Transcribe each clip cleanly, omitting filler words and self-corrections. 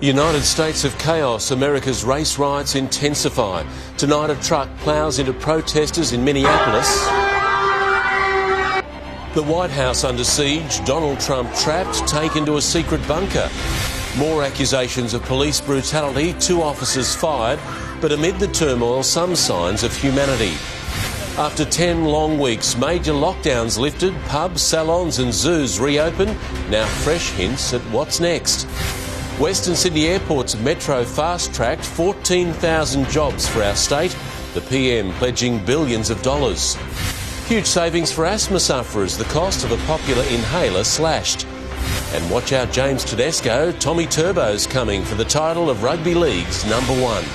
United States of chaos, America's race riots intensify. Tonight a truck ploughs into protesters in Minneapolis. The White House under siege, Donald Trump trapped, taken to a secret bunker. More accusations of police brutality, 2 officers fired, but amid the turmoil some signs of humanity. After 10 long weeks, major lockdowns lifted, pubs, salons and zoos reopen. Now fresh hints at what's next. Western Sydney Airport's Metro fast-tracked 14,000 jobs for our state, the PM pledging billions of dollars. Huge savings for asthma sufferers, the cost of a popular inhaler slashed. And watch out James Tedesco, Tommy Turbo's coming for the title of Rugby League's #1.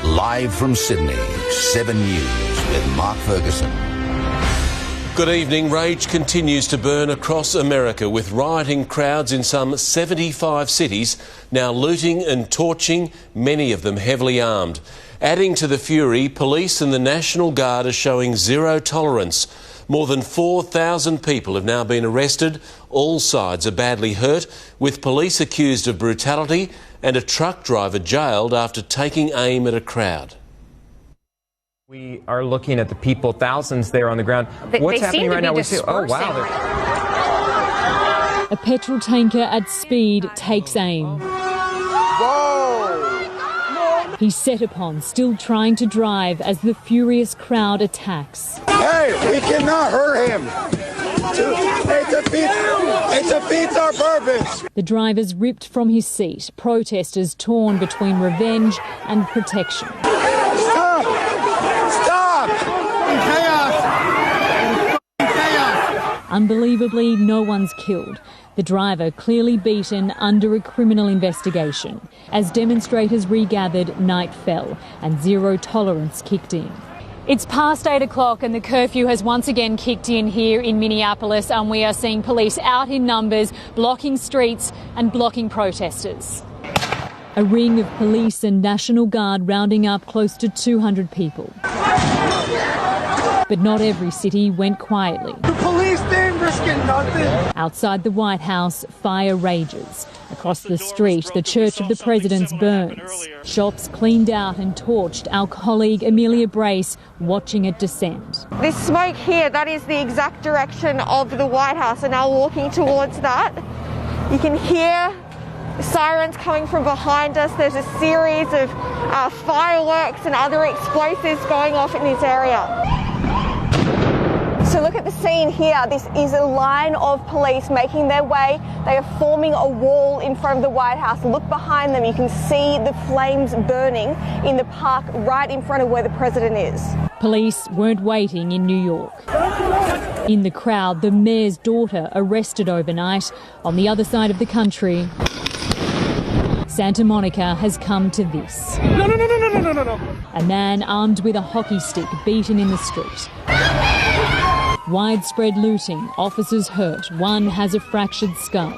Live from Sydney, 7 News with Mark Ferguson. Good evening. Rage continues to burn across America with rioting crowds in some 75 cities now looting and torching, many of them heavily armed. Adding to the fury, police and the National Guard are showing zero tolerance. More than 4,000 people have now been arrested. All sides are badly hurt, with police accused of brutality and a truck driver jailed after taking aim at a crowd. We are looking at the people, thousands there on the ground. What's happening right now? Oh, wow. A petrol tanker at speed takes aim. Whoa! He's set upon, still trying to drive as the furious crowd attacks. Hey, we cannot hurt him. It defeats our purpose. The driver's ripped from his seat, protesters torn between revenge and protection. Stop! Stop! Chaos! Unbelievably, no one's killed. The driver clearly beaten under a criminal investigation. As demonstrators regathered, night fell and zero tolerance kicked in. It's past 8 o'clock and the curfew has once again kicked in here in Minneapolis, and we are seeing police out in numbers, blocking streets and blocking protesters. A ring of police and National Guard rounding up close to 200 people. But not every city went quietly. The police didn't risk nothing. Outside the White House, fire rages. Across the street, the Church of the Presidents burns. Shops cleaned out and torched. Our colleague Amelia Brace watching it descend. This smoke here, that is the exact direction of the White House, and now walking towards that. You can hear sirens coming from behind us. There's a series of fireworks and other explosives going off in this area. So look at the scene here. This is a line of police making their way. They are forming a wall in front of the White House. Look behind them. You can see the flames burning in the park right in front of where the president is. Police weren't waiting in New York. In the crowd, the mayor's daughter arrested overnight. On the other side of the country, Santa Monica has come to this. No. A man armed with a hockey stick beaten in the street. Widespread looting, officers hurt, one has a fractured skull.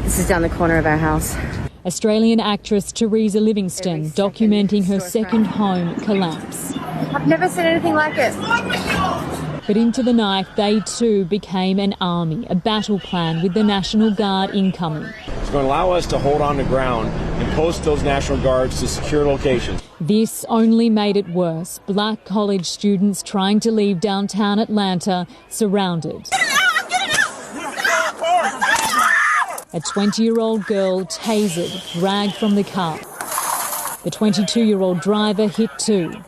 This is down the corner of our house. Australian actress Teresa Livingston documenting her second home collapse. I've never seen anything like it. But into the night, they too became an army, a battle plan with the National Guard incoming. It's going to allow us to hold on the ground and post those National Guards to secure locations. This only made it worse. Black college students trying to leave downtown Atlanta surrounded. A 20-year-old girl tasered, dragged from the car. The 22-year-old driver hit too.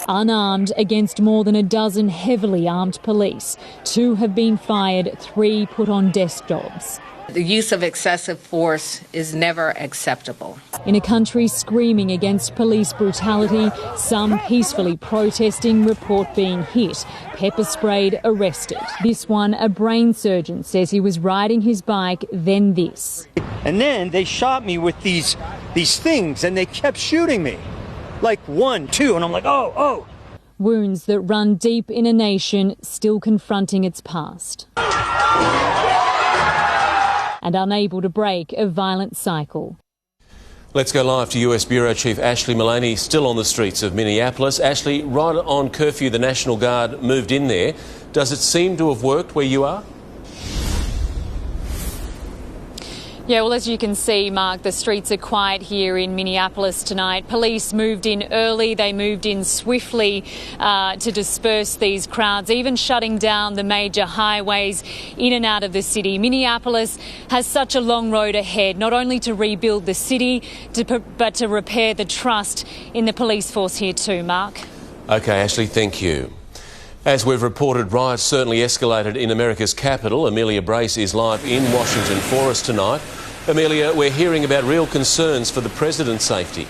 Unarmed against more than a dozen heavily armed police. 2 have been fired, 3 put on desk jobs. The use of excessive force is never acceptable. In a country screaming against police brutality, some peacefully protesting report being hit, pepper sprayed, arrested. This one, a brain surgeon, says he was riding his bike, then this. And then they shot me with these things and they kept shooting me. Like 1, 2, and I'm like, oh. Wounds that run deep in a nation still confronting its past. And unable to break a violent cycle. Let's go live to US Bureau Chief Ashley Mullaney, still on the streets of Minneapolis. Ashley, right on curfew, the National Guard moved in there. Does it seem to have worked where you are? Yeah, well, as you can see, Mark, the streets are quiet here in Minneapolis tonight. Police moved in early. They moved in swiftly to disperse these crowds, even shutting down the major highways in and out of the city. Minneapolis has such a long road ahead, not only to rebuild the city, but to repair the trust in the police force here too, Mark. OK, Ashley, thank you. As we've reported, riots certainly escalated in America's capital. Amelia Brace is live in Washington for us tonight. Amelia, we're hearing about real concerns for the president's safety.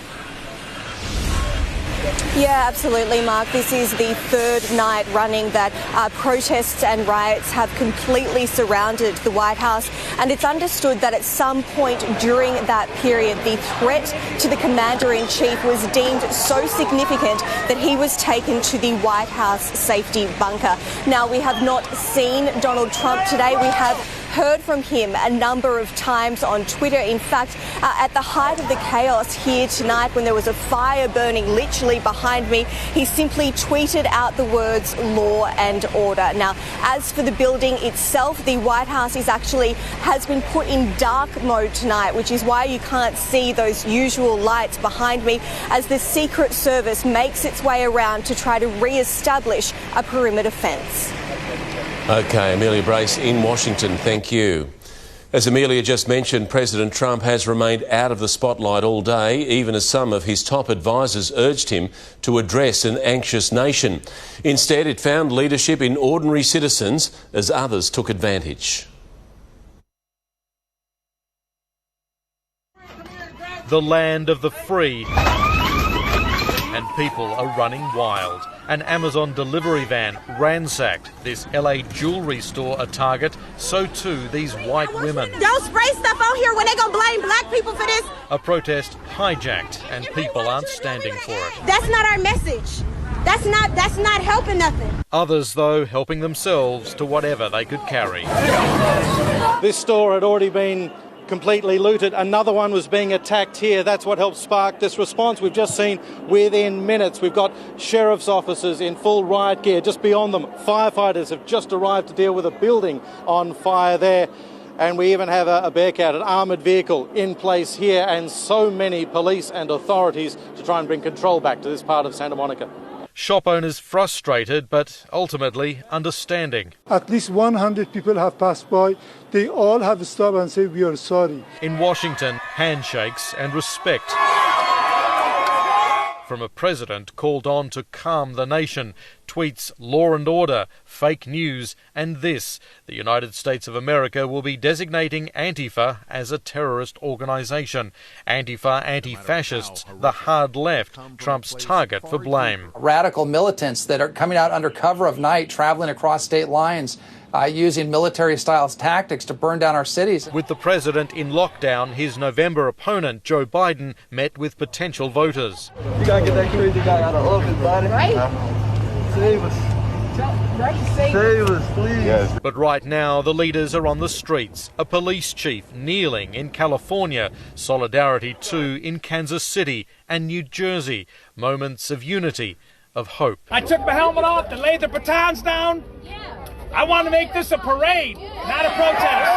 Yeah, absolutely, Mark. This is the third night running that protests and riots have completely surrounded the White House. And it's understood that at some point during that period, the threat to the commander-in-chief was deemed so significant that he was taken to the White House safety bunker. Now, we have not seen Donald Trump today. We have heard from him a number of times on Twitter. In fact, at the height of the chaos here tonight, when there was a fire burning literally behind me, he simply tweeted out the words law and order. Now, as for the building itself, the White House has been put in dark mode tonight, which is why you can't see those usual lights behind me, as the Secret Service makes its way around to try to re-establish a perimeter fence. OK, Amelia Brace in Washington, thank you. As Amelia just mentioned, President Trump has remained out of the spotlight all day, even as some of his top advisers urged him to address an anxious nation. Instead, it found leadership in ordinary citizens as others took advantage. The land of the free, and people are running wild. An Amazon delivery van ransacked this LA jewellery store a target, so too these white women. Don't spray stuff on here when they gonna blame black people for this. A protest hijacked and people aren't standing for it. That's not our message. That's not helping nothing. Others, though, helping themselves to whatever they could carry. This store had already been completely looted. Another one was being attacked here. That's what helped spark this response we've just seen within minutes. We've got sheriff's officers in full riot gear. Just beyond them, firefighters have just arrived to deal with a building on fire there. And we even have a Bearcat, an armoured vehicle in place here, and so many police and authorities to try and bring control back to this part of Santa Monica. Shop owners frustrated, but ultimately understanding. At least 100 people have passed by. They all have stopped and said, "We are sorry." In Washington, handshakes and respect from a president called on to calm the nation. Tweets law and order, fake news, and this. The United States of America will be designating Antifa as a terrorist organisation. Antifa, anti-fascists, the hard left, Trump's target for blame. Radical militants that are coming out under cover of night, traveling across state lines, using military-style tactics to burn down our cities. With the president in lockdown, his November opponent, Joe Biden, met with potential voters. You gotta get that crazy guy out of office, buddy. Right? Save us. Save us, please. Yes. But right now, the leaders are on the streets. A police chief kneeling in California, solidarity too in Kansas City and New Jersey. Moments of unity, of hope. I took my helmet off and laid the batons down. I want to make this a parade, not a protest.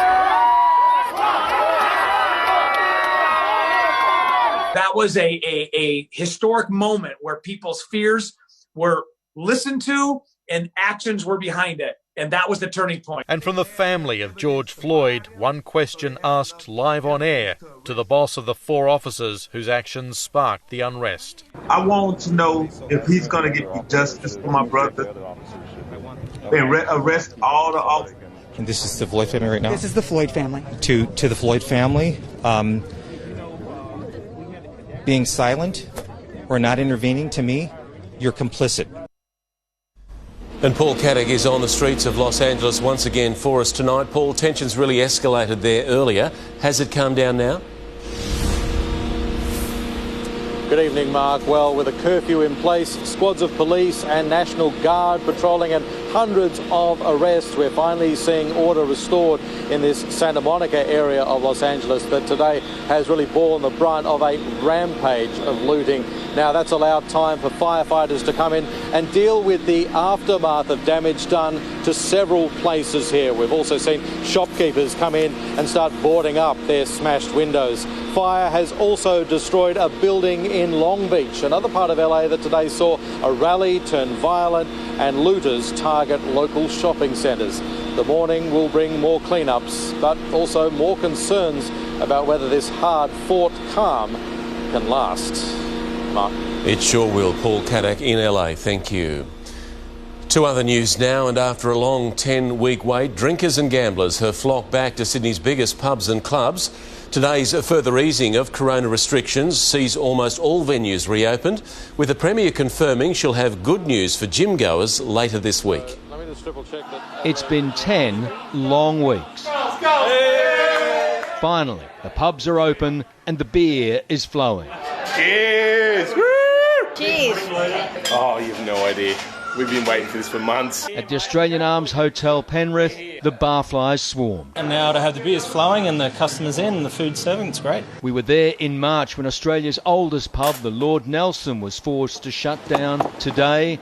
That was a historic moment where people's fears were listened to and actions were behind it. And that was the turning point. And from the family of George Floyd, one question asked live on air to the boss of the 4 officers whose actions sparked the unrest. I want to know if he's going to get justice for my brother and arrest all the officers. And this is the Floyd family right now? This is the Floyd family. To the Floyd family, being silent or not intervening, to me, you're complicit. And Paul Caddick is on the streets of Los Angeles once again for us tonight. Paul, tensions really escalated there earlier. Has it calmed down now? Good evening, Mark. Well, with a curfew in place, squads of police and National Guard patrolling and hundreds of arrests, we're finally seeing order restored in this Santa Monica area of Los Angeles that today has really borne the brunt of a rampage of looting. Now, that's allowed time for firefighters to come in and deal with the aftermath of damage done to several places here. We've also seen shopkeepers come in and start boarding up their smashed windows. Fire has also destroyed a building in Long Beach, another part of LA that today saw a rally turn violent and looters target local shopping centres. The morning will bring more cleanups, but also more concerns about whether this hard-fought calm can last. Mark. It sure will. Paul Kadak in LA, thank you. To other news now, and after a long 10-week wait, drinkers and gamblers have flocked back to Sydney's biggest pubs and clubs. Today's further easing of corona restrictions sees almost all venues reopened, with the Premier confirming she'll have good news for gym goers later this week. It's been 10 long weeks. Finally, the pubs are open and the beer is flowing. Cheers! Cheers! Oh, you have no idea. We've been waiting for this for months. At the Australian Arms Hotel Penrith, the barflies swarm. And now to have the beers flowing and the customers in and the food serving, it's great. We were there in March when Australia's oldest pub, the Lord Nelson, was forced to shut down. Today,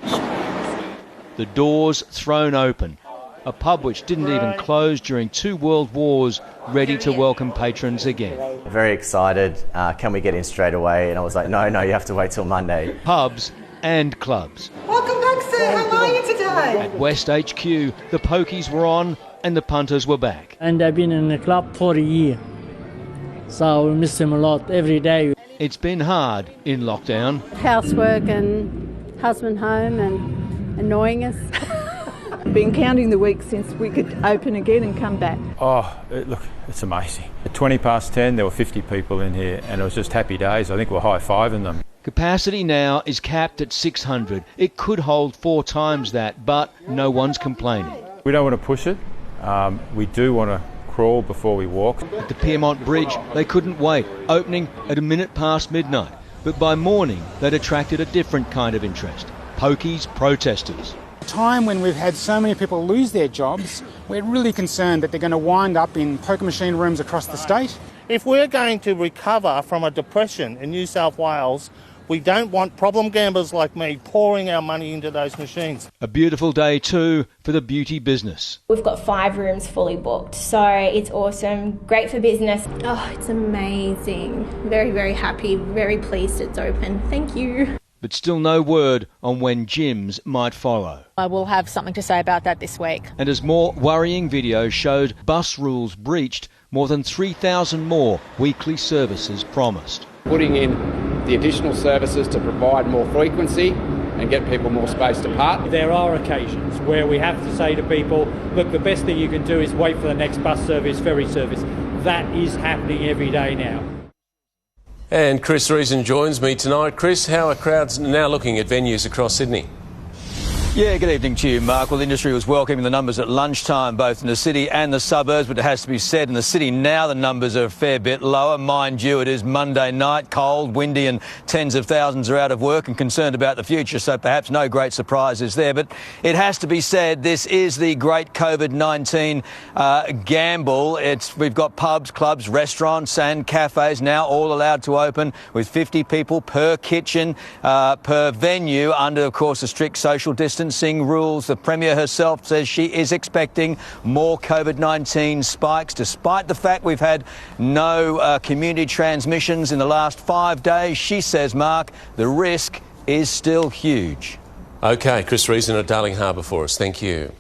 the doors thrown open. A pub which didn't even close during 2 world wars, ready to welcome patrons again. Very excited. Can we get in straight away? And I was like, no, you have to wait till Monday. Pubs and clubs. Welcome back, sir. How are you today? At West HQ, the pokies were on and the punters were back. And I've been in the club for a year, so we miss them a lot every day. It's been hard in lockdown. Housework and husband home and annoying us. Been counting the weeks since we could open again and come back. Oh, look, it's amazing. At 10:20, there were 50 people in here, and it was just happy days. I think we're high-fiving them. Capacity now is capped at 600. It could hold 4 times that, but no one's complaining. We don't want to push it. We do want to crawl before we walk. At the Piermont Bridge, they couldn't wait, opening at a minute past midnight. But by morning, they'd attracted a different kind of interest. Pokies protesters. At a time when we've had so many people lose their jobs, we're really concerned that they're going to wind up in poker machine rooms across the state. If we're going to recover from a depression in New South Wales, we don't want problem gamblers like me pouring our money into those machines. A beautiful day too for the beauty business. We've got 5 rooms fully booked, so it's awesome. Great for business. Oh, it's amazing. Very, very happy, very pleased it's open. Thank you. But still no word on when gyms might follow. I will have something to say about that this week. And as more worrying videos showed bus rules breached, more than 3,000 more weekly services promised. Putting in the additional services to provide more frequency and get people more space to park. There are occasions where we have to say to people, look, the best thing you can do is wait for the next bus service, ferry service. That is happening every day now. And Chris Reason joins me tonight. Chris, how are crowds now looking at venues across Sydney? Yeah, good evening to you, Mark. Well, the industry was welcoming the numbers at lunchtime, both in the city and the suburbs, but it has to be said, in the city now the numbers are a fair bit lower. Mind you, it is Monday night, cold, windy, and tens of thousands are out of work and concerned about the future, so perhaps no great surprises there. But it has to be said, this is the great COVID-19 gamble. We've got pubs, clubs, restaurants and cafes now all allowed to open with 50 people per kitchen, per venue, under, of course, the strict social distancing rules. The Premier herself says she is expecting more COVID-19 spikes, despite the fact we've had no community transmissions in the last 5 days. She says, Mark, the risk is still huge. OK, Chris Reason at Darling Harbour for us. Thank you.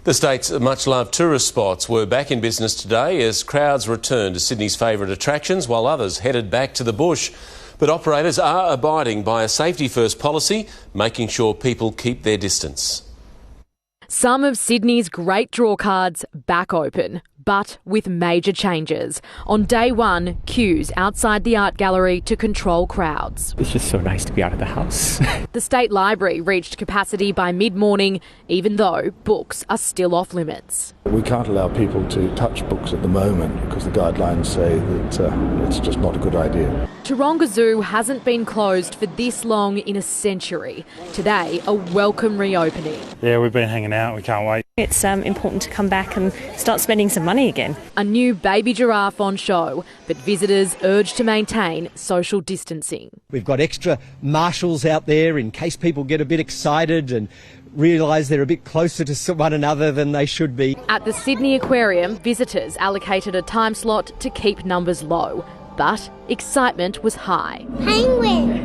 The state's much-loved tourist spots were back in business today as crowds returned to Sydney's favourite attractions while others headed back to the bush. But operators are abiding by a safety-first policy, making sure people keep their distance. Some of Sydney's great draw cards back open, but with major changes. On day 1, queues outside the art gallery to control crowds. It's just so nice to be out of the house. The State Library reached capacity by mid-morning, even though books are still off limits. We can't allow people to touch books at the moment because the guidelines say that it's just not a good idea. Taronga Zoo hasn't been closed for this long in a century. Today, a welcome reopening. Yeah, we've been hanging out. We can't wait. It's important to come back and start spending some money again. A new baby giraffe on show, but visitors urged to maintain social distancing. We've got extra marshals out there in case people get a bit excited, and realise they're a bit closer to one another than they should be. At the Sydney Aquarium, visitors allocated a time slot to keep numbers low. But excitement was high. Penguin!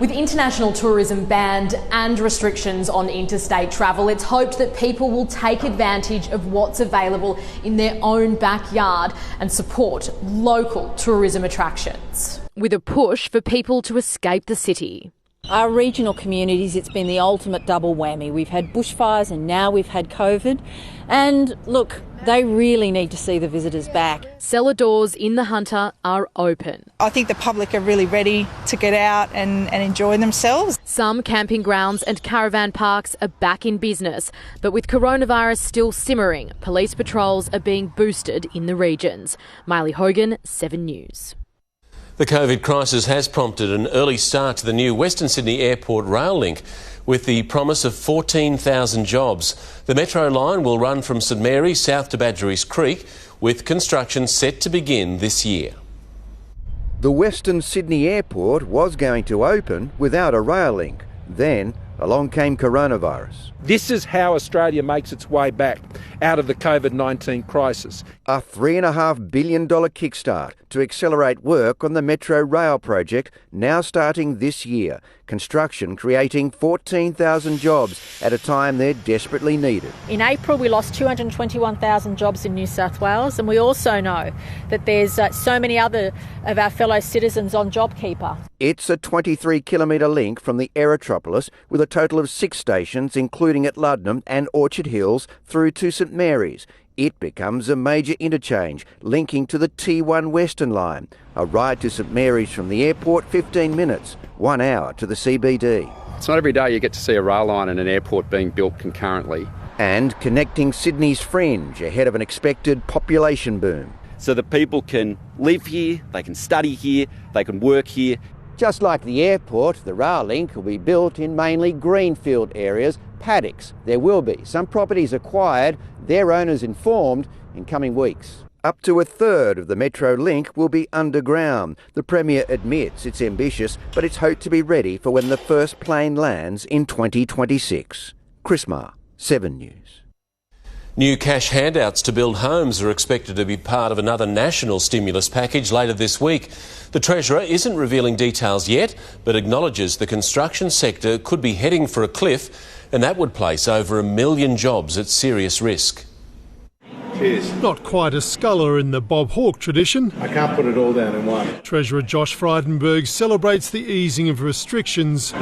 With international tourism banned and restrictions on interstate travel, it's hoped that people will take advantage of what's available in their own backyard and support local tourism attractions. With a push for people to escape the city. Our regional communities, it's been the ultimate double whammy. We've had bushfires and now we've had COVID. And look, they really need to see the visitors back. Cellar doors in the Hunter are open. I think the public are really ready to get out and enjoy themselves. Some camping grounds and caravan parks are back in business, but with coronavirus still simmering, police patrols are being boosted in the regions. Miley Hogan, 7 News. The COVID crisis has prompted an early start to the new Western Sydney Airport rail link with the promise of 14,000 jobs. The Metro line will run from St Mary's south to Badgerys Creek, with construction set to begin this year. The Western Sydney Airport was going to open without a rail link. Then along came coronavirus. This is how Australia makes its way back out of the COVID-19 crisis. A $3.5 billion kickstart to accelerate work on the Metro Rail project, now starting this year. Construction creating 14,000 jobs at a time they're desperately needed. In April, we lost 221,000 jobs in New South Wales, and we also know that there's so many other of our fellow citizens on JobKeeper. It's a 23-kilometre link from the Aerotropolis with a total of 6 stations, including at Luddenham and Orchard Hills, through to St Mary's. It becomes a major interchange linking to the T1 Western Line. A ride to St Mary's from the airport, 15 minutes, 1 hour to the CBD. It's not every day you get to see a rail line and an airport being built concurrently. And connecting Sydney's fringe ahead of an expected population boom. So that people can live here, they can study here, they can work here. Just like the airport, the rail link will be built in mainly greenfield areas, paddocks. There will be some properties acquired, their owners informed, in coming weeks. Up to a third of the Metro link will be underground. The Premier admits it's ambitious, but it's hoped to be ready for when the first plane lands in 2026. Chris Marr, 7 News. New cash handouts to build homes are expected to be part of another national stimulus package later this week. The Treasurer isn't revealing details yet, but acknowledges the construction sector could be heading for a cliff, and that would place over 1 million jobs at serious risk. Cheers. Not quite a sculler in the Bob Hawke tradition. I can't put it all down in one. Treasurer Josh Frydenberg celebrates the easing of restrictions,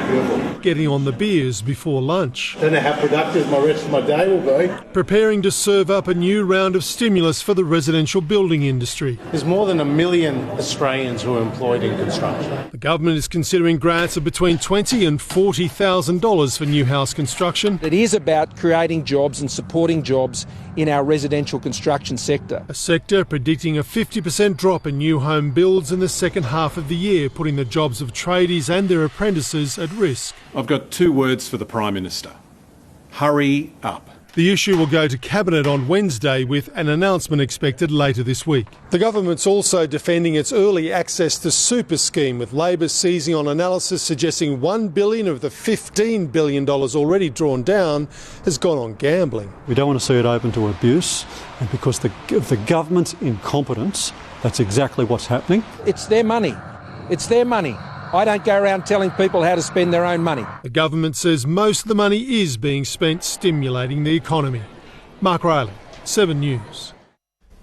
getting on the beers before lunch. Don't know how productive my rest of my day will be. Preparing to serve up a new round of stimulus for the residential building industry. There's more than 1 million Australians who are employed in construction. The government is considering grants of between $20,000 and $40,000 for new house construction. It is about creating jobs and supporting jobs in our residential construction sector. A sector predicting a 50% drop in new home builds in the second half of the year, putting the jobs of tradies and their apprentices at risk. I've got 2 words for the Prime Minister. Hurry up. The issue will go to Cabinet on Wednesday, with an announcement expected later this week. The government's also defending its early access to super scheme, with Labor seizing on analysis suggesting $1 billion of the $15 billion already drawn down has gone on gambling. We don't want to see it open to abuse, and because of the government's incompetence, that's exactly what's happening. It's their money. It's their money. I don't go around telling people how to spend their own money. The government says most of the money is being spent stimulating the economy. Mark Riley, 7 News.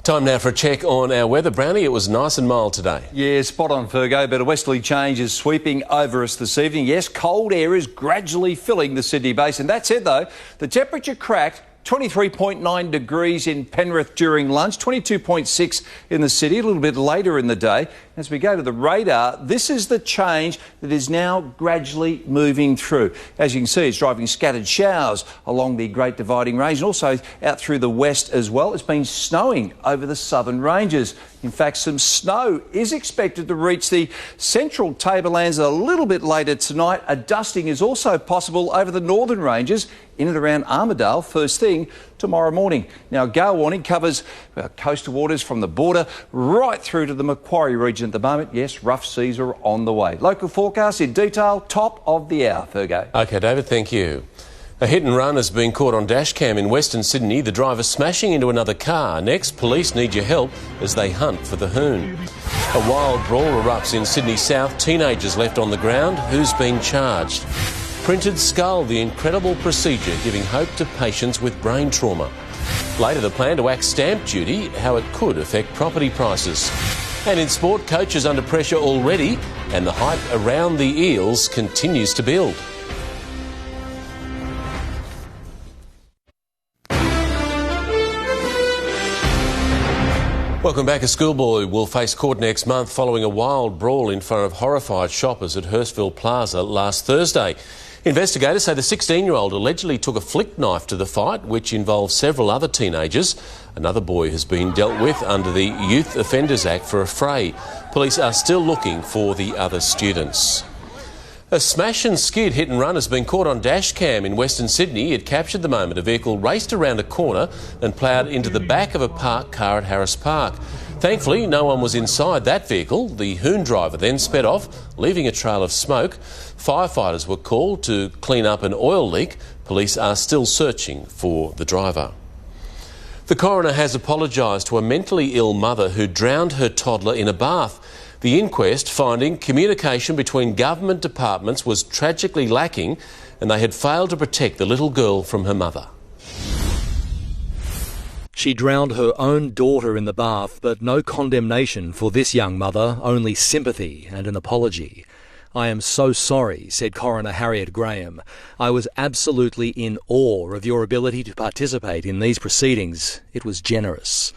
Time now for a check on our weather. Brownie, it was nice and mild today. Yeah, spot on, Fergo, but a westerly change is sweeping over us this evening. Yes, cold air is gradually filling the Sydney Basin. That said, though, the temperature cracked 23.9 degrees in Penrith during lunch, 22.6 in the city a little bit later in the day. As we go to the radar, this is the change that is now gradually moving through. As you can see, it's driving scattered showers along the Great Dividing Range and also out through the west as well. It's been snowing over the southern ranges. In fact, some snow is expected to reach the central tablelands a little bit later tonight. A dusting is also possible over the northern ranges in and around Armidale first thing tomorrow morning. Now, gale warning covers coastal waters from the border right through to the Macquarie region at the moment. Yes, rough seas are on the way. Local forecast in detail, top of the hour, Fergo. OK, David, thank you. A hit and run has been caught on dashcam in Western Sydney, the driver smashing into another car. Next, police need your help as they hunt for the hoon. A wild brawl erupts in Sydney South. Teenagers left on the ground. Who's been charged? Printed skull, the incredible procedure giving hope to patients with brain trauma. Later, the plan to axe stamp duty, how it could affect property prices. And in sport, coaches under pressure already, and the hype around the Eels continues to build. Welcome back. A schoolboy will face court next month following a wild brawl in front of horrified shoppers at Hurstville Plaza last Thursday. Investigators say the 16-year-old allegedly took a flick knife to the fight, which involved several other teenagers. Another boy has been dealt with under the Youth Offenders Act for a fray. Police are still looking for the other students. A smash and skid hit and run has been caught on dashcam in Western Sydney. It captured the moment a vehicle raced around a corner and ploughed into the back of a parked car at Harris Park. Thankfully, no one was inside that vehicle. The hoon driver then sped off, leaving a trail of smoke. Firefighters were called to clean up an oil leak. Police are still searching for the driver. The coroner has apologised to a mentally ill mother who drowned her toddler in a bath. The inquest finding communication between government departments was tragically lacking and they had failed to protect the little girl from her mother. She drowned her own daughter in the bath, but no condemnation for this young mother, only sympathy and an apology. "I am so sorry," said Coroner Harriet Graham. "I was absolutely in awe of your ability to participate in these proceedings. It was generous."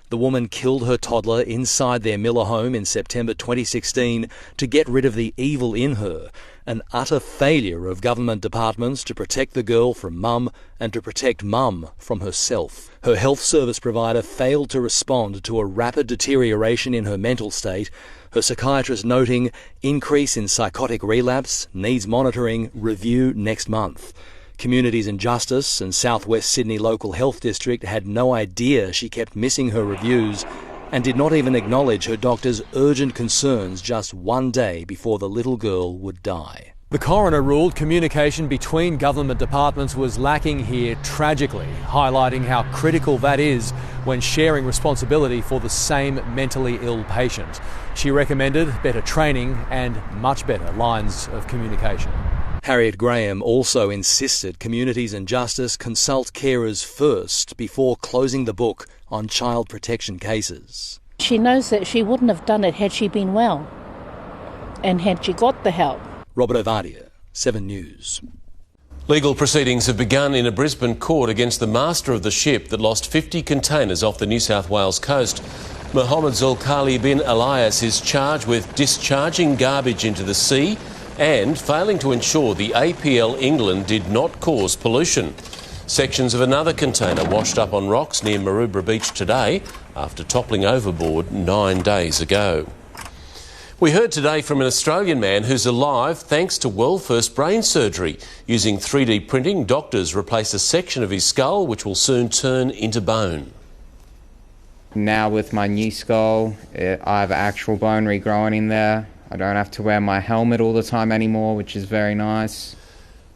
The woman killed her toddler inside their Miller home in September 2016 to get rid of the evil in her, an utter failure of government departments to protect the girl from mum and to protect mum from herself. Her health service provider failed to respond to a rapid deterioration in her mental state, her psychiatrist noting increase in psychotic relapse, needs monitoring, review next month. Communities and Justice and South West Sydney Local Health District had no idea she kept missing her reviews and did not even acknowledge her doctor's urgent concerns just one day before the little girl would die. The coroner ruled communication between government departments was lacking here tragically, highlighting how critical that is when sharing responsibility for the same mentally ill patient. She recommended better training and much better lines of communication. Harriet Graham also insisted Communities and Justice consult carers first before closing the book on child protection cases. She knows that she wouldn't have done it had she been well and had she got the help. Robert Ovadia, 7 News. Legal proceedings have begun in a Brisbane court against the master of the ship that lost 50 containers off the New South Wales coast. Mohammed Zulkali bin Elias is charged with discharging garbage into the sea and failing to ensure the APL England did not cause pollution. Sections of another container washed up on rocks near Maroubra Beach today after toppling overboard 9 days ago. We heard today from an Australian man who's alive thanks to world-first brain surgery. Using 3D printing, doctors replaced a section of his skull which will soon turn into bone. Now with my new skull, I have actual bone regrowing in there. I don't have to wear my helmet all the time anymore, which is very nice.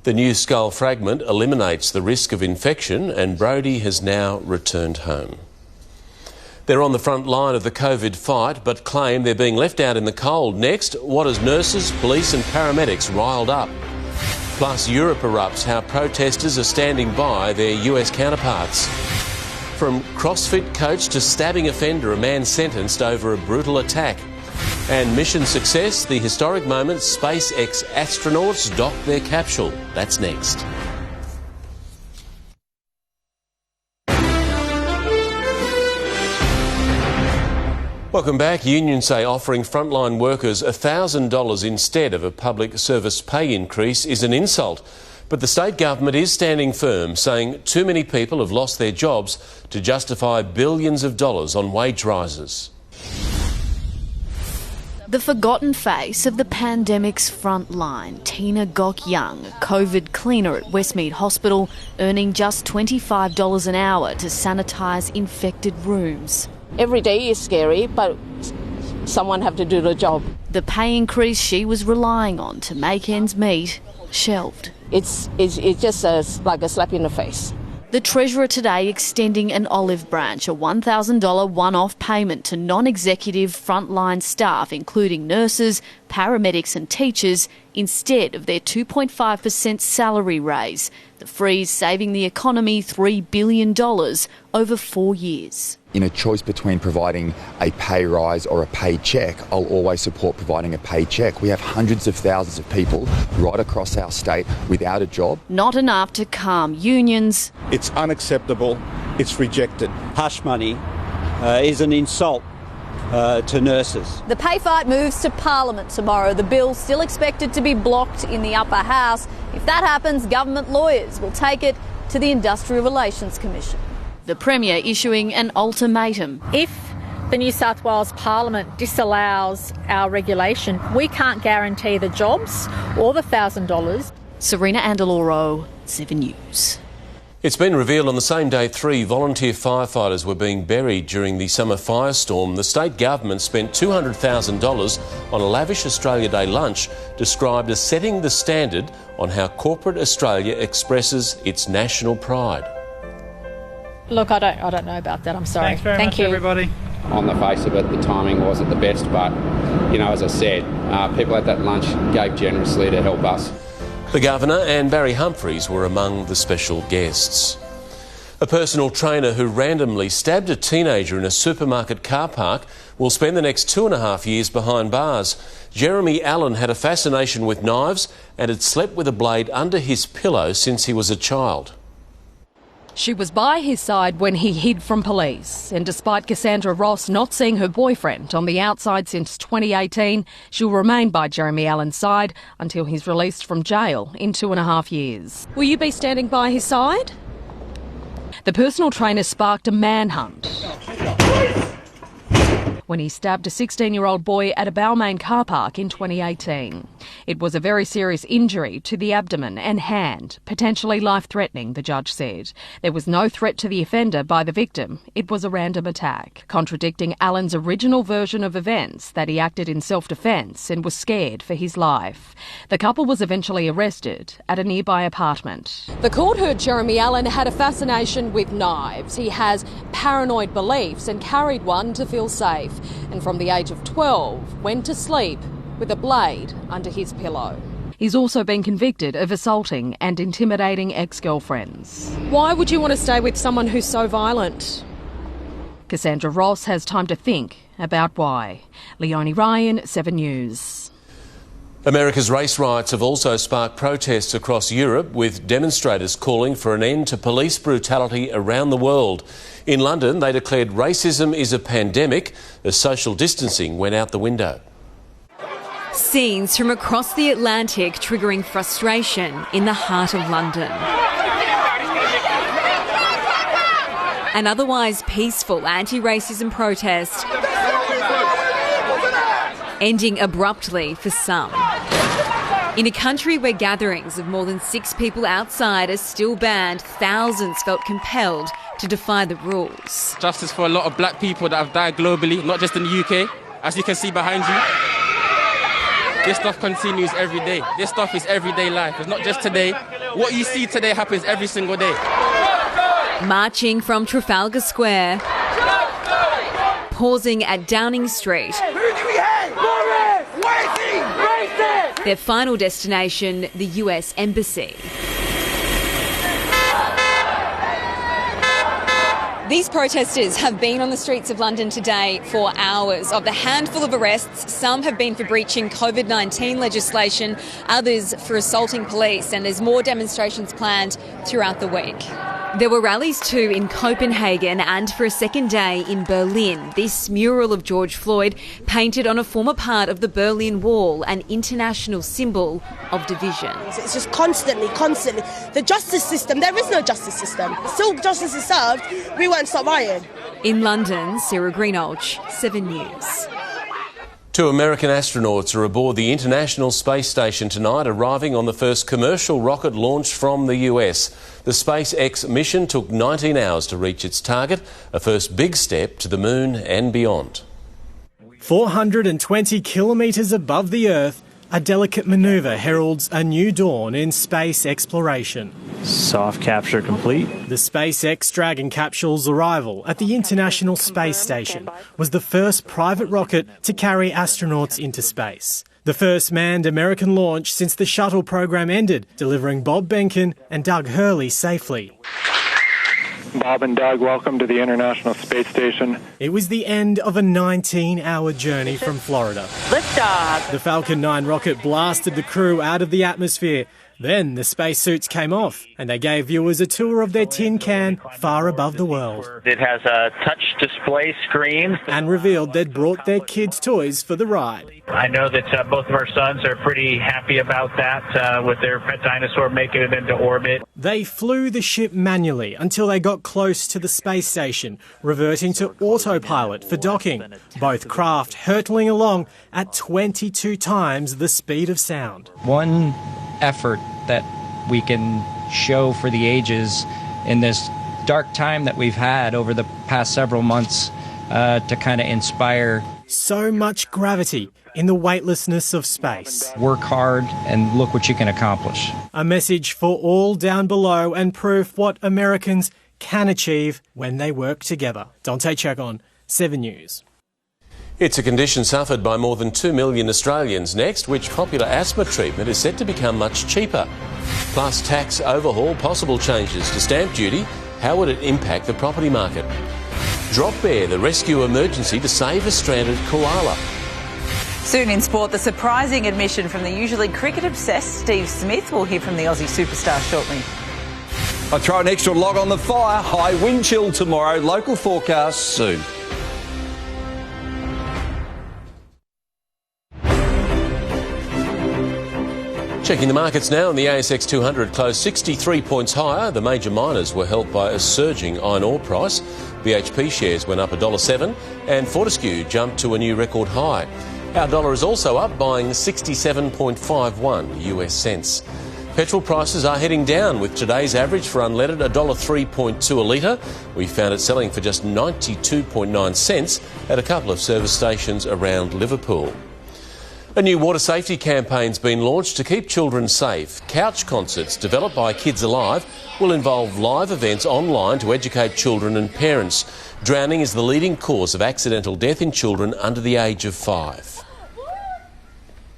The new skull fragment eliminates the risk of infection and Brodie has now returned home. They're on the front line of the COVID fight but claim they're being left out in the cold. Next, what has nurses, police and paramedics riled up? Plus, Europe erupts how protesters are standing by their US counterparts. From CrossFit coach to stabbing offender, a man sentenced over a brutal attack. And mission success, the historic moment SpaceX astronauts dock their capsule. That's next. Welcome back. Unions say offering frontline workers $1,000 instead of a public service pay increase is an insult. But the state government is standing firm, saying too many people have lost their jobs to justify billions of dollars on wage rises. The forgotten face of the pandemic's front line, Tina Gok-Young, COVID cleaner at Westmead Hospital, earning just $25 an hour to sanitise infected rooms. Every day is scary, but someone have to do the job. The pay increase she was relying on to make ends meet shelved. It's just like a slap in the face. The Treasurer today extending an olive branch, a $1,000 one-off payment to non-executive frontline staff, including nurses, paramedics and teachers, instead of their 2.5% salary raise. The freeze saving the economy $3 billion over 4 years. In a choice between providing a pay rise or a pay check, I'll always support providing a pay check. We have hundreds of thousands of people right across our state without a job. Not enough to calm unions. It's unacceptable. It's rejected. Hush money is an insult to nurses. The pay fight moves to Parliament tomorrow. The bill still expected to be blocked in the upper house. If that happens, government lawyers will take it to the Industrial Relations Commission. The Premier issuing an ultimatum. If the New South Wales Parliament disallows our regulation, we can't guarantee the jobs or the $1,000. Serena Andaloro, 7 News. It's been revealed on the same day 3 volunteer firefighters were being buried during the summer firestorm. The state government spent $200,000 on a lavish Australia Day lunch described as setting the standard on how corporate Australia expresses its national pride. Look, I don't know about that. I'm sorry. Thanks very much, everybody. On the face of it, the timing wasn't the best, but, as I said, people at that lunch gave generously to help us. The Governor and Barry Humphries were among the special guests. A personal trainer who randomly stabbed a teenager in a supermarket car park will spend the next 2.5 years behind bars. Jeremy Allen had a fascination with knives and had slept with a blade under his pillow since he was a child. She was by his side when he hid from police, and despite Cassandra Ross not seeing her boyfriend on the outside since 2018, she'll remain by Jeremy Allen's side until he's released from jail in 2.5 years. Will you be standing by his side? The personal trainer sparked a manhunt when he stabbed a 16-year-old boy at a Balmain car park in 2018. It was a very serious injury to the abdomen and hand, potentially life-threatening, the judge said. There was no threat to the offender by the victim. It was a random attack, contradicting Allen's original version of events that he acted in self-defence and was scared for his life. The couple was eventually arrested at a nearby apartment. The court heard Jeremy Allen had a fascination with knives. He has paranoid beliefs and carried one to feel safe. And from the age of 12, went to sleep with a blade under his pillow. He's also been convicted of assaulting and intimidating ex-girlfriends. Why would you want to stay with someone who's so violent? Cassandra Ross has time to think about why. Leonie Ryan, 7 News. America's race riots have also sparked protests across Europe, with demonstrators calling for an end to police brutality around the world. In London, they declared racism is a pandemic as social distancing went out the window. Scenes from across the Atlantic triggering frustration in the heart of London. An otherwise peaceful anti-racism protest ending abruptly for some. In a country where gatherings of more than 6 people outside are still banned, thousands felt compelled to defy the rules. Justice for a lot of black people that have died globally, not just in the UK. As you can see behind you, this stuff continues every day. This stuff is everyday life. It's not just today. What you see today happens every single day. Marching from Trafalgar Square, pausing at Downing Street. Their final destination, the US Embassy. These protesters have been on the streets of London today for hours. Of the handful of arrests, some have been for breaching COVID-19 legislation, others for assaulting police, and there's more demonstrations planned throughout the week. There were rallies too in Copenhagen and for a second day in Berlin. This mural of George Floyd painted on a former part of the Berlin Wall, an international symbol of division. It's just constantly. The justice system, there is no justice system. Still justice is served, we won't stop rioting. In London, Sarah Greenhalgh, 7 News. 2 American astronauts are aboard the International Space Station tonight, arriving on the first commercial rocket launched from the US. The SpaceX mission took 19 hours to reach its target, a first big step to the moon and beyond. 420 kilometres above the Earth, a delicate manoeuvre heralds a new dawn in space exploration. Soft capture complete. The SpaceX Dragon capsule's arrival at the International Space Station was the first private rocket to carry astronauts into space. The first manned American launch since the shuttle program ended, delivering Bob Behnken and Doug Hurley safely. Bob and Doug, welcome to the International Space Station. It was the end of a 19-hour journey from Florida. Liftoff. The Falcon 9 rocket blasted the crew out of the atmosphere. Then the spacesuits came off and they gave viewers a tour of their tin can far above the world. It has a touch display screen. And revealed they'd brought their kids' toys for the ride. I know that both of our sons are pretty happy about that, with their pet dinosaur making it into orbit. They flew the ship manually until they got close to the space station, reverting to autopilot for docking. Both craft hurtling along at 22 times the speed of sound. One effort that we can show for the ages in this dark time that we've had over the past several months to kind of inspire. So much gravity in the weightlessness of space. Work hard and look what you can accomplish. A message for all down below and proof what Americans can achieve when they work together. Dante Chacon, 7 News. It's a condition suffered by more than 2 million Australians. Next, which popular asthma treatment is set to become much cheaper? Plus, tax overhaul, possible changes to stamp duty. How would it impact the property market? Drop Bear, the rescue emergency to save a stranded koala. Soon in sport, the surprising admission from the usually cricket-obsessed Steve Smith. We'll hear from the Aussie superstar shortly. I throw an extra log on the fire. High wind chill tomorrow. Local forecast soon. Checking the markets now, and the ASX 200 closed 63 points higher. The major miners were helped by a surging iron ore price. BHP shares went up $1.07 and Fortescue jumped to a new record high. Our dollar is also up, buying 67.51 US cents. Petrol prices are heading down, with today's average for unleaded $1.03.2 a litre. We found it selling for just 92.9 cents at a couple of service stations around Liverpool. A new water safety campaign's been launched to keep children safe. Couch concerts developed by Kids Alive will involve live events online to educate children and parents. Drowning is the leading cause of accidental death in children under the age of 5.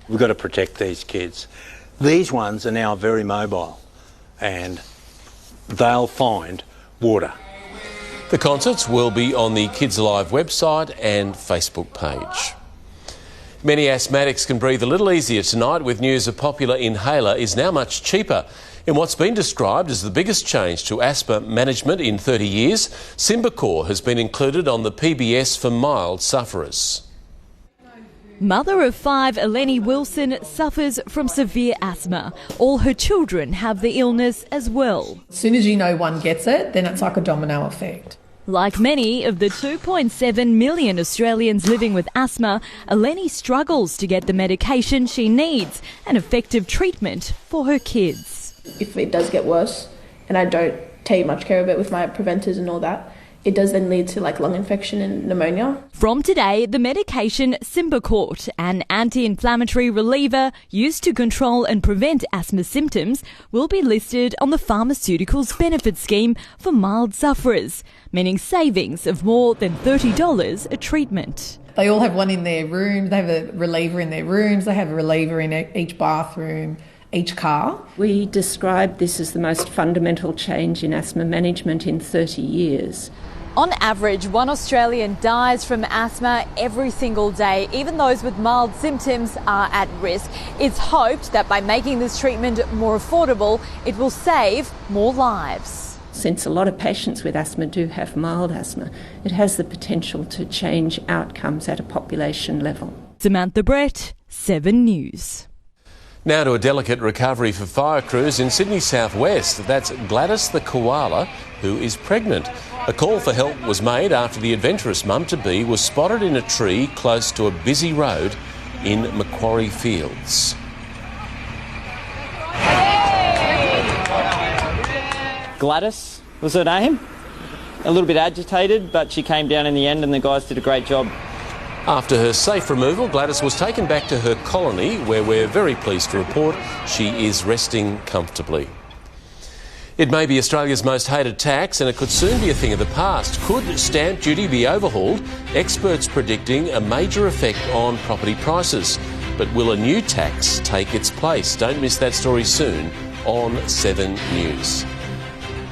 We've got to protect these kids. These ones are now very mobile and they'll find water. The concerts will be on the Kids Alive website and Facebook page. Many asthmatics can breathe a little easier tonight with news a popular inhaler is now much cheaper. In what's been described as the biggest change to asthma management in 30 years, Symbicort has been included on the PBS for mild sufferers. Mother of 5, Eleni Wilson, suffers from severe asthma. All her children have the illness as well. As soon as you know one gets it, then it's like a domino effect. Like many of the 2.7 million Australians living with asthma, Eleni struggles to get the medication she needs and effective treatment for her kids. If it does get worse and I don't take much care of it with my preventers and all that, it does then lead to lung infection and pneumonia. From today, the medication Symbicort, an anti-inflammatory reliever used to control and prevent asthma symptoms, will be listed on the Pharmaceuticals Benefit Scheme for mild sufferers, meaning savings of more than $30 a treatment. They all have one in their rooms, they have a reliever in their rooms, they have a reliever in each bathroom, each car. We describe this as the most fundamental change in asthma management in 30 years. On average, 1 Australian dies from asthma every single day. Even those with mild symptoms are at risk. It's hoped that by making this treatment more affordable, it will save more lives. Since a lot of patients with asthma do have mild asthma, it has the potential to change outcomes at a population level. Samantha Brett, 7 News. Now to a delicate recovery for fire crews in Sydney southwest. That's Gladys the koala, who is pregnant. A call for help was made after the adventurous mum-to-be was spotted in a tree close to a busy road in Macquarie Fields. Gladys was her name. A little bit agitated, but she came down in the end and the guys did a great job After her safe removal, Gladys was taken back to her colony, where we're very pleased to report she is resting comfortably. It may be Australia's most hated tax, and it could soon be a thing of the past. Could stamp duty be overhauled? Experts predicting a major effect on property prices. But will a new tax take its place? Don't miss that story soon on 7 News.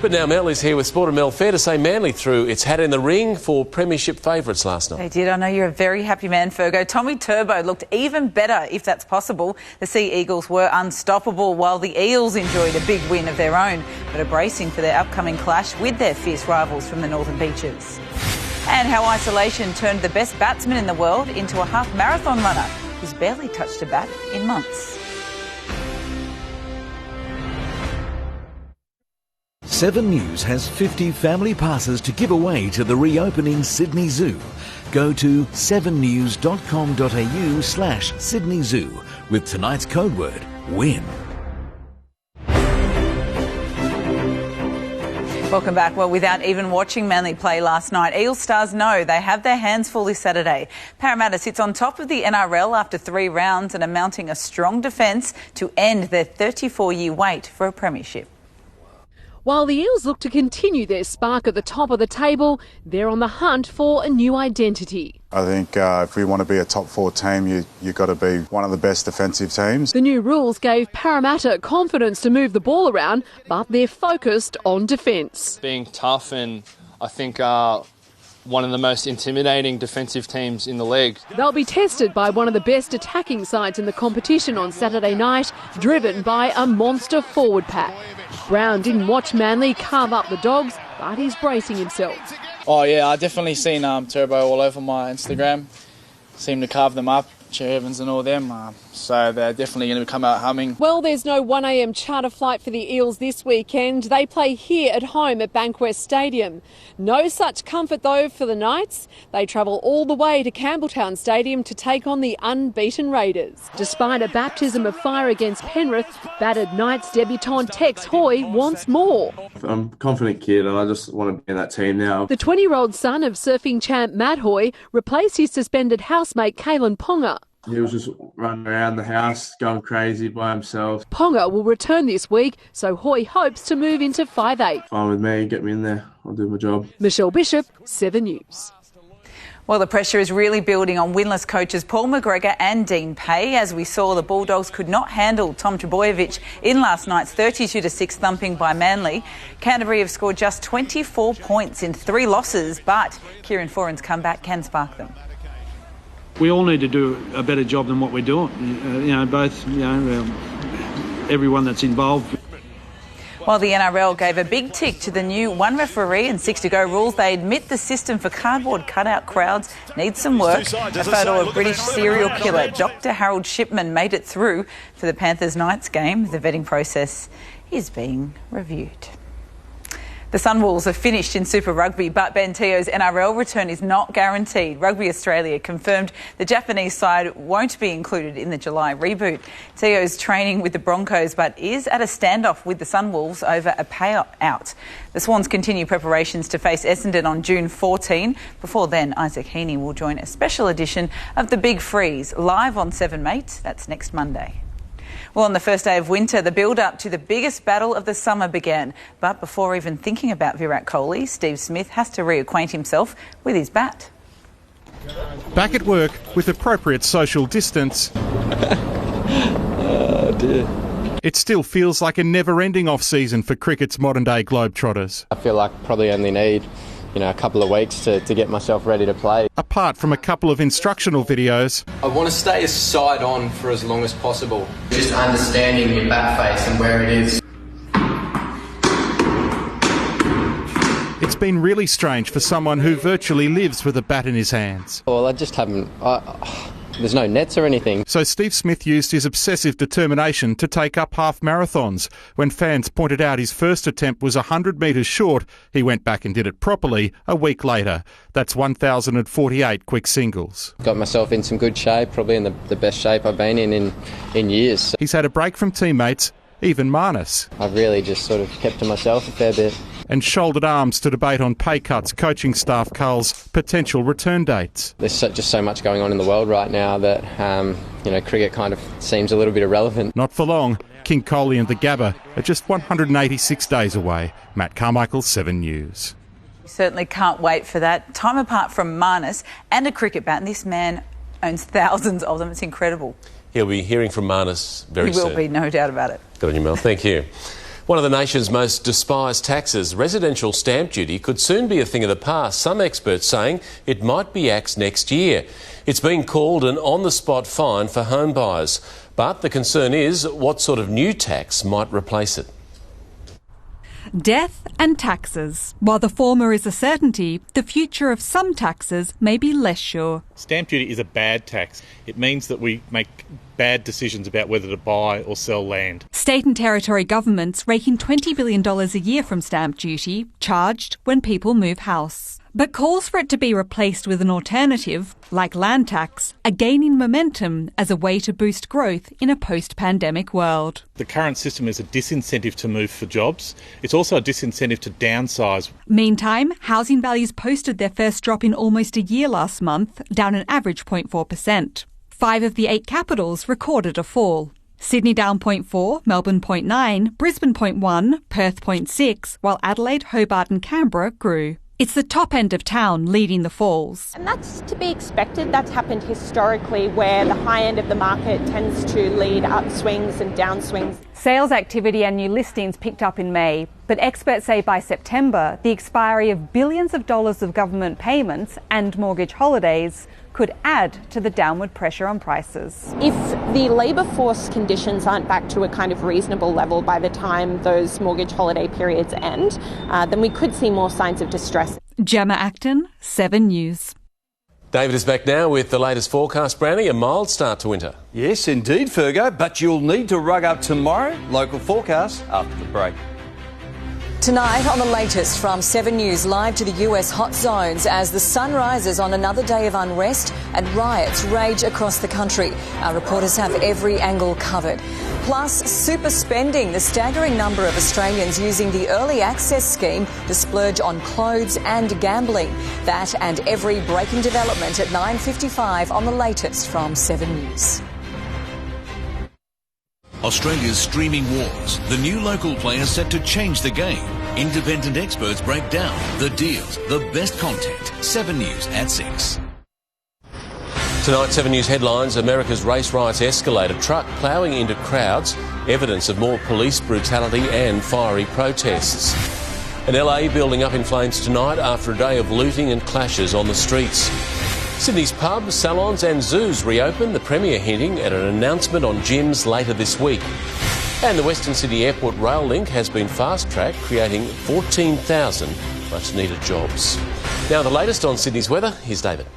But now Mel is here with Sport, and Mel, fair to say Manly threw its hat in the ring for premiership favourites last night. They did. I know you're a very happy man, Fergo. Tommy Turbo looked even better, if that's possible. The Sea Eagles were unstoppable, while the Eels enjoyed a big win of their own, but are bracing for their upcoming clash with their fierce rivals from the Northern Beaches. And how isolation turned the best batsman in the world into a half-marathon runner who's barely touched a bat in months. 7 News has 50 family passes to give away to the reopening Sydney Zoo. Go to 7news.com.au/Sydney Zoo with tonight's code word WIN. Welcome back. Well, without even watching Manly play last night, Eels stars know they have their hands full this Saturday. Parramatta sits on top of the NRL after 3 rounds and are mounting a strong defence to end their 34-year wait for a premiership. While the Eels look to continue their spark at the top of the table, they're on the hunt for a new identity. I think if we want to be a top 4 team, you've got to be one of the best defensive teams. The new rules gave Parramatta confidence to move the ball around, but they're focused on defence. Being tough, and I think one of the most intimidating defensive teams in the league. They'll be tested by one of the best attacking sides in the competition on Saturday night, driven by a monster forward pack. Brown didn't watch Manly carve up the Dogs, but he's bracing himself. Oh yeah, I definitely seen Turbo all over my Instagram. Seem to carve them up, Cherry Evans and all them. So they're definitely going to come out humming. Well, there's no 1 a.m. charter flight for the Eels this weekend. They play here at home at Bankwest Stadium. No such comfort, though, for the Knights. They travel all the way to Campbelltown Stadium to take on the unbeaten Raiders. Despite a baptism of fire against Penrith, battered Knights debutant Tex Hoy wants more. I'm a confident kid and I just want to be in that team now. The 20-year-old son of surfing champ Matt Hoy replaced his suspended housemate Kalen Ponga. He was just running around the house, going crazy by himself. Ponga will return this week, so Hoy hopes to move into 5'8". Fine with me, get me in there, I'll do my job. Michelle Bishop, 7 News. Well, the pressure is really building on winless coaches Paul McGregor and Dean Pay. As we saw, the Bulldogs could not handle Tom Trbojevic in last night's 32-6 thumping by Manly. Canterbury have scored just 24 points in 3 losses, but Kieran Foran's comeback can spark them. We all need to do a better job than what we're doing. Everyone that's involved. While the NRL gave a big tick to the new 1 referee and 6 to go rules, they admit the system for cardboard cutout crowds needs some work. A photo of British serial killer Dr. Harold Shipman made it through for the Panthers-Knights game. The vetting process is being reviewed. The Sunwolves are finished in Super Rugby, but Ben Teo's NRL return is not guaranteed. Rugby Australia confirmed the Japanese side won't be included in the July reboot. Teo's training with the Broncos, but is at a standoff with the Sunwolves over a payout. The Swans continue preparations to face Essendon on June 14. Before then, Isaac Heaney will join a special edition of The Big Freeze, live on 7 Mate. That's next Monday. Well, on the first day of winter, the build-up to the biggest battle of the summer began. But before even thinking about Virat Kohli, Steve Smith has to reacquaint himself with his bat. Back at work with appropriate social distance. Oh dear. It still feels like a never-ending off-season for cricket's modern-day globetrotters. I feel like probably only need a couple of weeks to get myself ready to play. Apart from a couple of instructional videos, I want to stay as side on for as long as possible. Just understanding your bat face and where it is. it's been really strange for someone who virtually lives with a bat in his hands. Well, I just haven't... There's no nets or anything. So Steve Smith used his obsessive determination to take up half marathons. When fans pointed out his first attempt was 100 metres short, he went back and did it properly a week later. That's 1,048 quick singles. Got myself in some good shape, probably in the best shape I've been in years. So he's had a break from teammates, even Marnus. I've really just sort of kept to myself a fair bit. and shouldered arms to debate on pay cuts, coaching staff culls, potential return dates. There's just so much going on in the world right now that, cricket kind of seems a little bit irrelevant. Not for long. King Koala and the Gabba are just 186 days away. Matt Carmichael, 7 News. Certainly can't wait for that. Time apart from Marnus and a cricket bat, and this man owns thousands of them. It's incredible. He'll be hearing from Marnus very soon. He will be, no doubt about it. Good on you, Mel. Thank you. One of the nation's most despised taxes, residential stamp duty, could soon be a thing of the past. Some experts saying it might be axed next year. It's been called an on-the-spot fine for home buyers. But the concern is what sort of new tax might replace it. Death and taxes. While the former is a certainty, the future of some taxes may be less sure. Stamp duty is a bad tax. It means that we make bad decisions about whether to buy or sell land. State and territory governments raking $20 billion a year from stamp duty, charged when people move house. But calls for it to be replaced with an alternative, like land tax, are gaining momentum as a way to boost growth in a post-pandemic world. The current system is a disincentive to move for jobs. It's also a disincentive to downsize. Meantime, housing values posted their first drop in almost a year last month, down an average 0.4%. 5 of the 8 capitals recorded a fall. Sydney down 0.4, Melbourne 0.9, Brisbane 0.1, Perth 0.6, while Adelaide, Hobart and Canberra grew. It's the top end of town leading the falls. And that's to be expected. That's happened historically, where the high end of the market tends to lead upswings and downswings. Sales activity and new listings picked up in May, but experts say by September, the expiry of billions of dollars of government payments and mortgage holidays could add to the downward pressure on prices. If the labour force conditions aren't back to a kind of reasonable level by the time those mortgage holiday periods end, then we could see more signs of distress. Gemma Acton, 7 News. David is back now with the latest forecast. Brownie, a mild start to winter. Yes, indeed, Fergo, but you'll need to rug up tomorrow. Local forecast after the break. Tonight on the latest from 7 News, live to the US hot zones as the sun rises on another day of unrest and riots rage across the country. Our reporters have every angle covered. Plus, super spending, the staggering number of Australians using the early access scheme to splurge on clothes and gambling. That and every breaking development at 9:55 on the latest from 7 News. Australia's streaming wars. The new local player set to change the game. Independent experts break down the deals, the best content. 7 News at 6. Tonight, 7 News headlines. America's race riots escalate. A truck ploughing into crowds. Evidence of more police brutality and fiery protests. An LA building up in flames tonight after a day of looting and clashes on the streets. Sydney's pubs, salons and zoos reopen, the Premier hinting at an announcement on gyms later this week. And the Western Sydney Airport rail link has been fast-tracked, creating 14,000 much-needed jobs. Now the latest on Sydney's weather, here's David.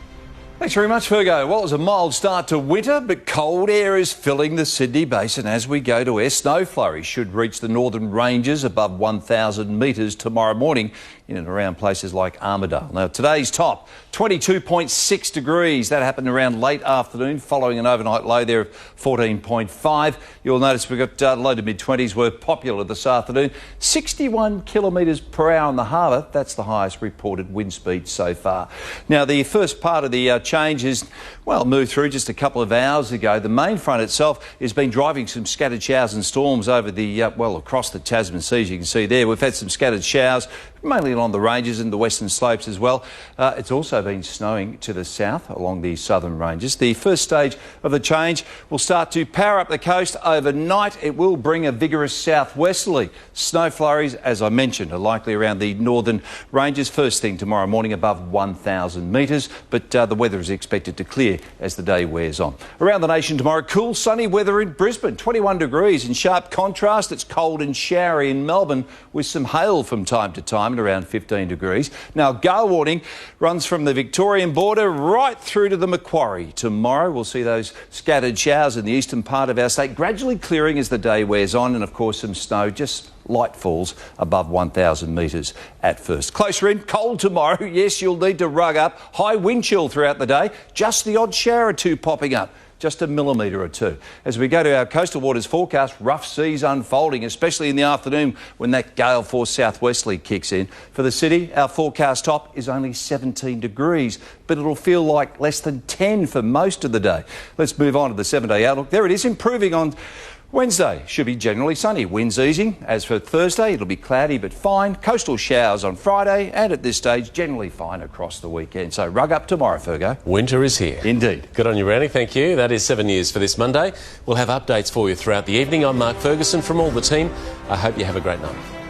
Thanks very much, Fergo. Well, it was a mild start to winter, but cold air is filling the Sydney Basin as we go to west. Snow flurries should reach the northern ranges above 1,000 metres tomorrow morning in and around places like Armidale. Now, today's top, 22.6 degrees. That happened around late afternoon following an overnight low there of 14.5. You'll notice we've got low to mid-20s were popular this afternoon. 61 kilometres per hour in the harbour. That's the highest reported wind speed so far. Now, the first part of the change is, well, moved through just a couple of hours ago. The main front itself has been driving some scattered showers and storms over the, across the Tasman Seas. You can see there we've had some scattered showers, mainly along the ranges and the western slopes as well. It's also been snowing to the south along the southern ranges. The first stage of the change will start to power up the coast overnight. It will bring a vigorous southwesterly. Snow flurries, as I mentioned, are likely around the northern ranges first thing tomorrow morning above 1,000 metres, but the weather is expected to clear as the day wears on. Around the nation tomorrow, cool sunny weather in Brisbane, 21 degrees. In sharp contrast, it's cold and showery in Melbourne with some hail from time to time at around 15 degrees. Now, gale warning runs from the Victorian border right through to the Macquarie. Tomorrow we'll see those scattered showers in the eastern part of our state gradually clearing as the day wears on, and of course some snow, just light falls above 1,000 metres at first. Closer in, cold tomorrow. Yes, you'll need to rug up. High wind chill throughout the day. Just the odd shower or two popping up. just a millimetre or two. As we go to our coastal waters forecast, rough seas unfolding, especially in the afternoon when that gale force southwesterly kicks in. For the city, our forecast top is only 17 degrees, but it'll feel like less than 10 for most of the day. Let's move on to the 7-day outlook. There it is, improving on Wednesday. Should be generally sunny, winds easing. As for Thursday, it'll be cloudy but fine. Coastal showers on Friday, and at this stage, generally fine across the weekend. So rug up tomorrow, Fergo. Winter is here. Indeed. Good on you, Randy. Thank you. That is 7 News for this Monday. We'll have updates for you throughout the evening. I'm Mark Ferguson from all the team. I hope you have a great night.